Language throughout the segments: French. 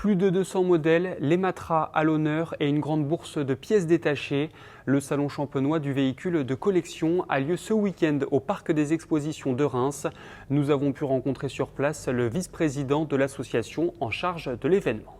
Plus de 200 modèles, les matras à l'honneur et une grande bourse de pièces détachées. Le salon champenois du véhicule de collection a lieu ce week-end au Parc des Expositions de Reims. Nous avons pu rencontrer sur place le vice-président de l'association en charge de l'événement.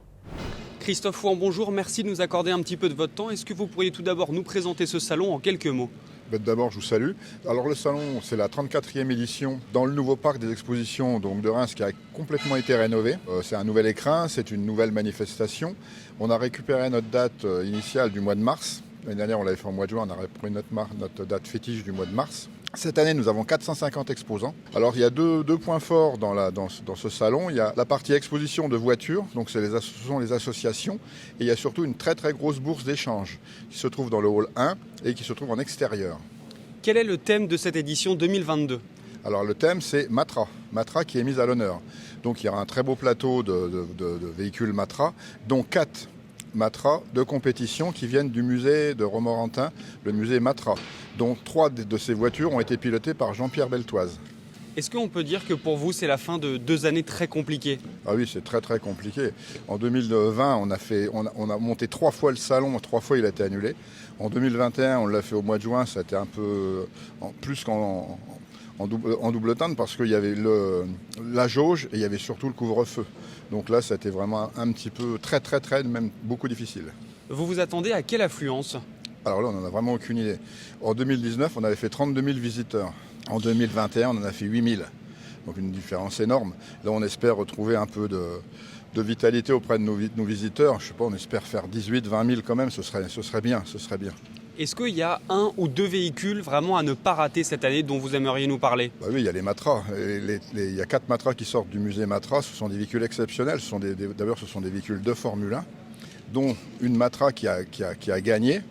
Christophe Fouan, bonjour, merci de nous accorder un petit peu de votre temps. Est-ce que vous pourriez tout d'abord nous présenter ce salon en quelques mots ? D'abord, je vous salue. Alors le salon, c'est la 34e édition dans le nouveau parc des expositions de Reims qui a complètement été rénové. C'est un nouvel écrin, c'est une nouvelle manifestation. On a récupéré notre date initiale du mois de mars. L'année dernière, on l'avait fait en mois de juin, on a repris notre date fétiche du mois de mars. Cette année, nous avons 450 exposants. Alors, il y a deux points forts dans ce salon. Il y a la partie exposition de voitures, donc ce sont les associations. Et il y a surtout une très très grosse bourse d'échange qui se trouve dans le hall 1 et qui se trouve en extérieur. Quel est le thème de cette édition 2022 ? Alors, le thème, c'est Matra. Matra qui est mise à l'honneur. Donc, il y aura un très beau plateau de véhicules Matra, dont 4 Matra de compétition qui viennent du musée de Romorantin, le musée Matra, dont 3 de ces voitures ont été pilotées par Jean-Pierre Beltoise. Est-ce qu'on peut dire que pour vous, c'est la fin de 2 années très compliquées ? Ah oui, c'est très très compliqué. En 2020, on a monté 3 fois le salon, 3 fois il a été annulé. En 2021, on l'a fait au mois de juin, ça a été un peu plus qu'en double teinte parce qu'il y avait la jauge et il y avait surtout le couvre-feu. Donc là, ça a été vraiment un petit peu très, même beaucoup difficile. Vous vous attendez à quelle affluence ? Alors là, on n'en a vraiment aucune idée. En 2019, on avait fait 32 000 visiteurs. En 2021, on en a fait 8 000. Donc une différence énorme. Là, on espère retrouver un peu de vitalité auprès de nos visiteurs. Je sais pas, on espère faire 18 000, 20 000 quand même. Ce serait bien. Est-ce qu'il y a 1 ou 2 véhicules vraiment à ne pas rater cette année dont vous aimeriez nous parler ? Oui, il y a les Matras. Il y a 4 Matras qui sortent du musée Matra. Ce sont des véhicules exceptionnels. D'abord, ce sont des véhicules de Formule 1, dont une Matra qui a gagné,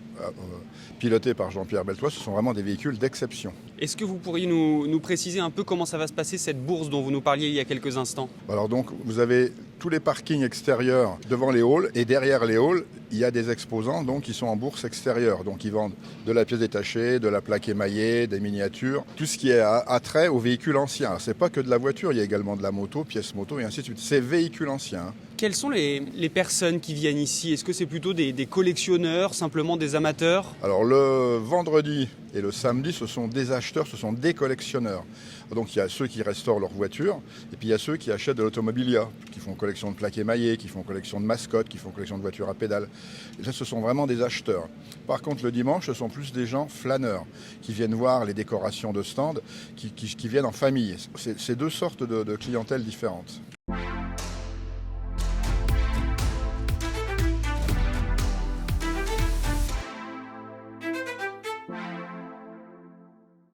pilotée par Jean-Pierre Beltoise. Ce sont vraiment des véhicules d'exception. Est-ce que vous pourriez nous préciser un peu comment ça va se passer, cette bourse dont vous nous parliez il y a quelques instants ? Alors donc, vous avez tous les parkings extérieurs devant les halls et derrière les halls, il y a des exposants donc, qui sont en bourse extérieure. Donc ils vendent de la pièce détachée, de la plaque émaillée, des miniatures, tout ce qui est attrait aux véhicules anciens. Alors, c'est pas que de la voiture, il y a également de la moto, pièces moto et ainsi de suite. C'est véhicules anciens. Quelles sont les personnes qui viennent ici ? Est-ce que c'est plutôt des collectionneurs, simplement des amateurs ? Alors le vendredi et le samedi, ce sont des acheteurs, ce sont des collectionneurs. Donc il y a ceux qui restaurent leurs voitures et puis il y a ceux qui achètent de l'automobilia, qui font collection de plaques émaillées, qui font collection de mascottes, qui font collection de voitures à pédales. Et ça, ce sont vraiment des acheteurs. Par contre, le dimanche, ce sont plus des gens flâneurs qui viennent voir les décorations de stands, qui viennent en famille. C'est 2 sortes de clientèle différentes.